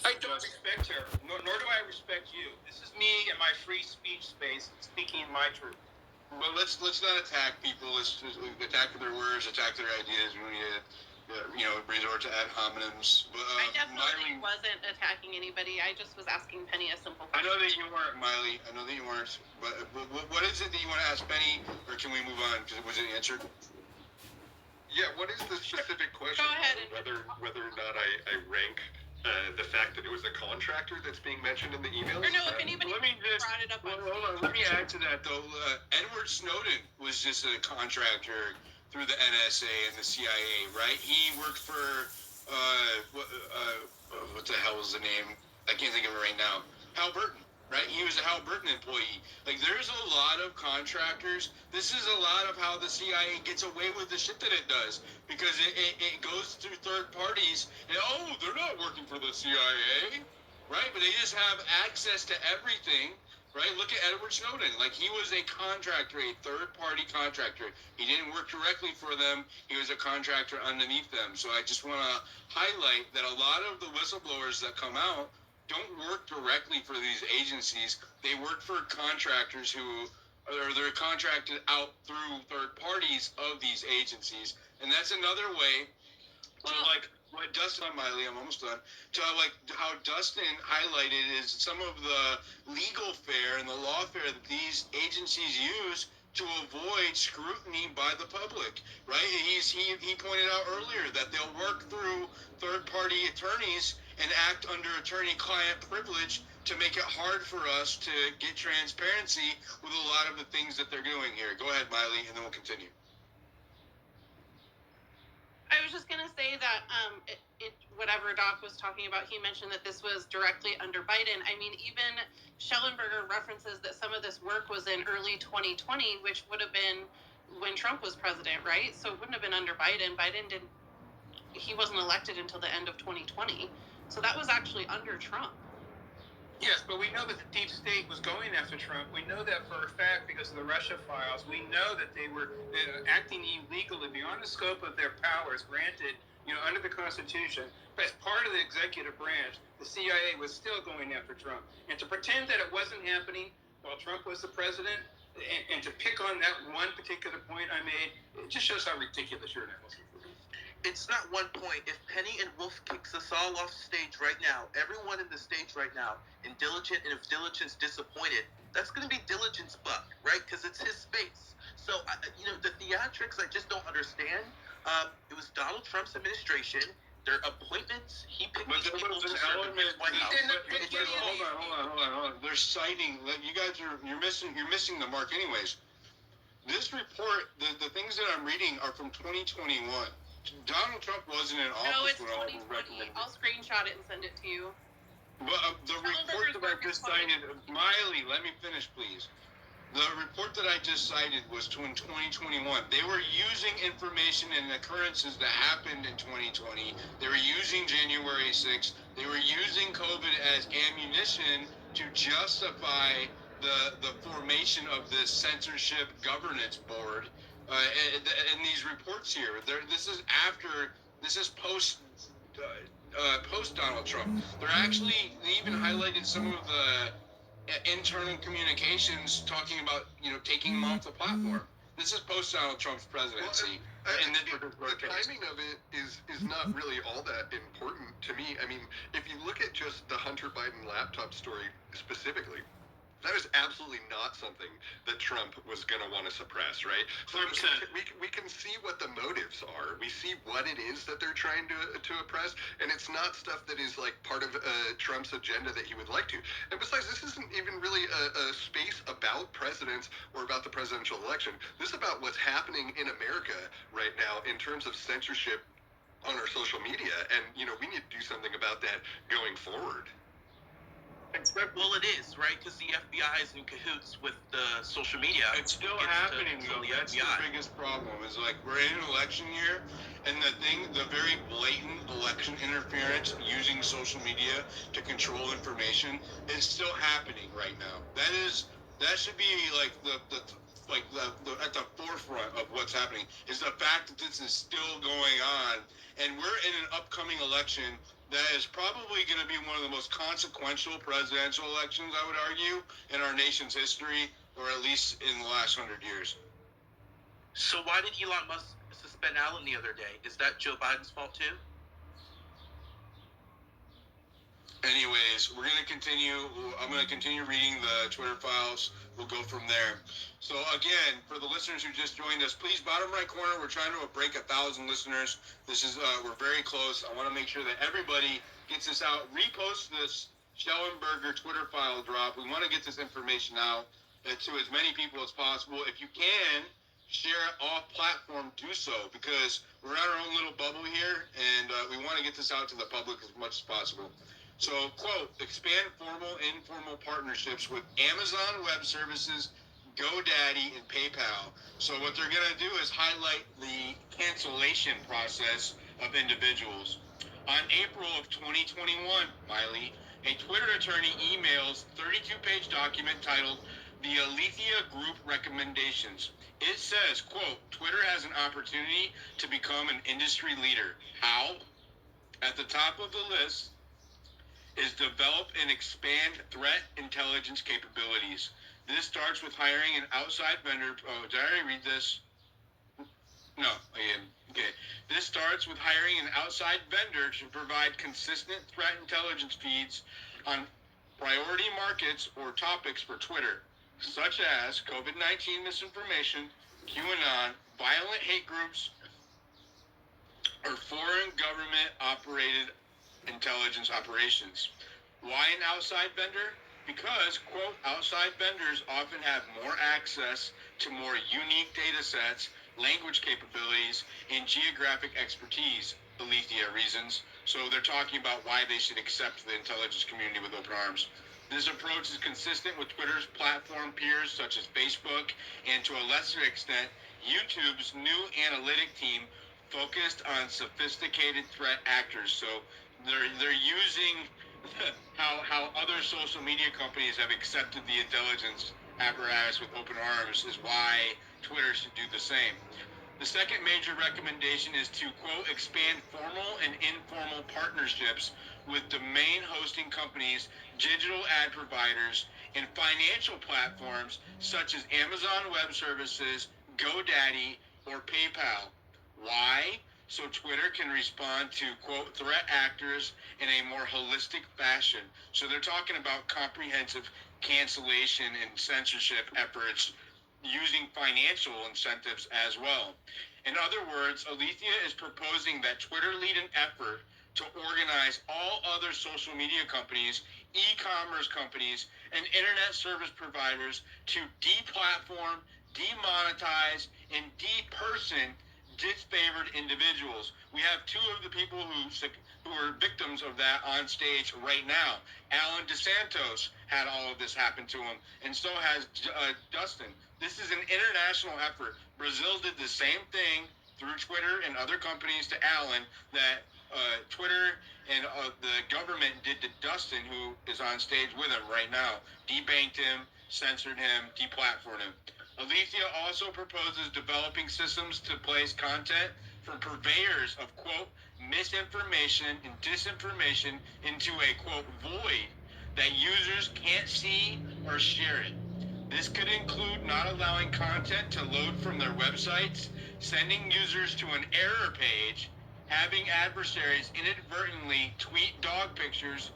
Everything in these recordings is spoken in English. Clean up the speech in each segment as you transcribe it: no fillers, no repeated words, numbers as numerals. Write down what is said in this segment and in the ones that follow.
I don't respect her, nor do I respect you. This is me in my free speech space speaking my truth. Well, let's not attack people. Let's attack their words, attack their ideas. We need to, resort to ad hominems. But, I definitely wasn't attacking anybody. I just was asking Penny a simple I question. know that you weren't, Miley. I know that you weren't. But what is it that you want to ask Penny, or can we move on? Was it answered? Yeah, what is the specific question? Go ahead. Whether or not I rank the fact that it was a contractor that's being mentioned in the email? Or no, if anybody brought it up on stage. Hold on, let me add to that, though. Edward Snowden was just a contractor through the NSA and the CIA, right? He worked for, what the hell was the name? I can't think of it right now. Halliburton. Right? He was a Halliburton employee. Like, there's a lot of contractors. This is a lot of how the CIA gets away with the shit that it does. Because it goes through third parties. And, they're not working for the CIA. Right? But they just have access to everything. Right? Look at Edward Snowden. Like, he was a contractor, a third-party contractor. He didn't work directly for them. He was a contractor underneath them. So I just want to highlight that a lot of the whistleblowers that come out don't work directly for these agencies. They work for contractors they're contracted out through third parties of these agencies. And that's another way to, what Dustin, Miley, I'm almost done, to how Dustin highlighted is some of the legal fare and the lawfare that these agencies use to avoid scrutiny by the public, right? He pointed out earlier that they'll work through third-party attorneys and act under attorney-client privilege to make it hard for us to get transparency with a lot of the things that they're doing here. Go ahead, Miley, and then we'll continue. I was just going to say that whatever Doc was talking about, he mentioned that this was directly under Biden. I mean, even Schellenberger references that some of this work was in early 2020, which would have been when Trump was president, right? So it wouldn't have been under Biden. He wasn't elected until the end of 2020. So that was actually under Trump. Yes, but we know that the deep state was going after Trump. We know that for a fact because of the Russia files. We know that they were acting illegally beyond the scope of their powers granted, under the Constitution. But as part of the executive branch, the CIA was still going after Trump. And to pretend that it wasn't happening while Trump was the president, and to pick on that one particular point I made, it just shows how ridiculous your analysis is. It's not one point. If Penny and Wolf kicks us all off stage right now, everyone in the stage right now, and if Diligent's disappointed, that's going to be Diligent's buck, right? Because it's his space. So, the theatrics, I just don't understand. It was Donald Trump's administration. Their appointments, he picked these people to serve in his White House. Hold on. They're citing, you guys you're missing the mark anyways. This report, the things that I'm reading are from 2021. Donald Trump wasn't in office. No, it's 2020. I'll screenshot it and send it to you. But the report that I just cited, Miley, let me finish, please. The report that I just cited was in 2021. They were using information and occurrences that happened in 2020. They were using January 6th. They were using COVID as ammunition to justify the formation of this censorship governance board. In these reports here, this is post Donald Trump. They even highlighted some of the internal communications talking about taking him off the platform. This is post Donald Trump's presidency. The timing of it is not really all that important to me. I mean, if you look at just the Hunter Biden laptop story specifically, that is absolutely not something that Trump was going to want to suppress, right? So we can see what the motives are. We see what it is that they're trying to oppress, and it's not stuff that is like part of Trump's agenda that he would like to. And besides, this isn't even really a space about presidents or about the presidential election. This is about what's happening in America right now in terms of censorship on our social media, and we need to do something about that going forward. Well, it is, right? Because the FBI is in cahoots with the social media. It's still happening, though. That's the biggest problem. Is we're in an election year, and the very blatant election interference using social media to control information is still happening right now. That should be at the forefront of what's happening. Is the fact that this is still going on, and we're in an upcoming election that is probably going to be one of the most consequential presidential elections, I would argue, in our nation's history, or at least in the last 100 years. So why did Elon Musk suspend Allen the other day? Is that Joe Biden's fault too? Anyways, we're going to continue. I'm going to continue reading the Twitter files. We'll go from there. So again, for the listeners who just joined us, please, bottom right corner, we're trying to break 1,000 listeners. This is, we're very close. I want to make sure that everybody gets this out. Repost this Schellenberger Twitter file drop. We want to get this information out to as many people as possible. If you can, share it off platform, do so, because we're in our own little bubble here, and we want to get this out to the public as much as possible. So, quote, expand formal and informal partnerships with Amazon Web Services, GoDaddy, and PayPal. So what they're going to do is highlight the cancellation process of individuals. On April of 2021, Miley, a Twitter attorney emails 32-page document titled The Alethea Group Recommendations. It says, quote, Twitter has an opportunity to become an industry leader. How? At the top of the list is develop and expand threat intelligence capabilities. This starts with hiring an outside vendor. Oh, did I already read this? No, again. Okay. This starts with hiring an outside vendor to provide consistent threat intelligence feeds on priority markets or topics for Twitter, such as COVID-19 misinformation, QAnon, violent hate groups, or foreign government-operated intelligence operations. Why an outside vendor? Because, quote, outside vendors often have more access to more unique data sets, language capabilities, and geographic expertise, Alethea reasons. So they're talking about why they should accept the intelligence community with open arms. This approach is consistent with Twitter's platform peers such as Facebook and, to a lesser extent, YouTube's new analytic team focused on sophisticated threat actors. So they're using how other social media companies have accepted the intelligence apparatus with open arms is why Twitter should do the same. The second major recommendation is to, quote, expand formal and informal partnerships with domain hosting companies, digital ad providers, and financial platforms such as Amazon Web Services, GoDaddy, or PayPal. Why? So Twitter can respond to, quote, threat actors in a more holistic fashion. So they're talking about comprehensive cancellation and censorship efforts using financial incentives as well. In other words, Alethea is proposing that Twitter lead an effort to organize all other social media companies, e-commerce companies, and internet service providers to deplatform, demonetize, and deperson disfavored individuals. We have two of the people who are victims of that on stage right now. Alan DeSantos had all of this happen to him, and so has Dustin. This is an international effort. Brazil did the same thing through Twitter and other companies to Alan that Twitter and the government did to Dustin, who is on stage with him right now. Debanked him, censored him, deplatformed him. Alethea also proposes developing systems to place content from purveyors of, quote, misinformation and disinformation into a, quote, void that users can't see or share it. This could include not allowing content to load from their websites, sending users to an error page, having adversaries inadvertently tweet dog pictures,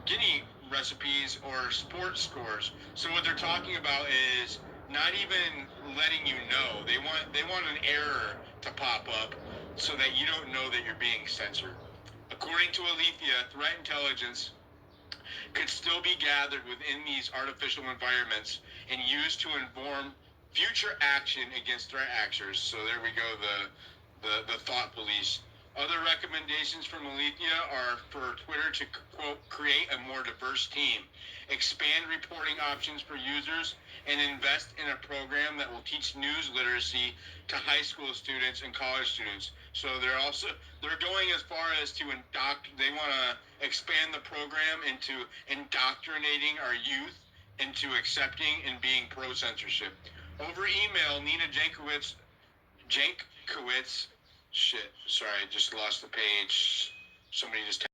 guinea recipes or sports scores. So what they're talking about is not even letting you know. They want an error to pop up so that you don't know that you're being censored. According to Alethea, threat intelligence could still be gathered within these artificial environments and used to inform future action against threat actors. So there we go, the thought police. Other recommendations from Alethea are for Twitter to, quote, create a more diverse team, expand reporting options for users, and invest in a program that will teach news literacy to high school students and college students. So they're going as far as to they want to expand the program into indoctrinating our youth into accepting and being pro-censorship. Over email, Nina Jankowicz, sorry, I just lost the page. Somebody just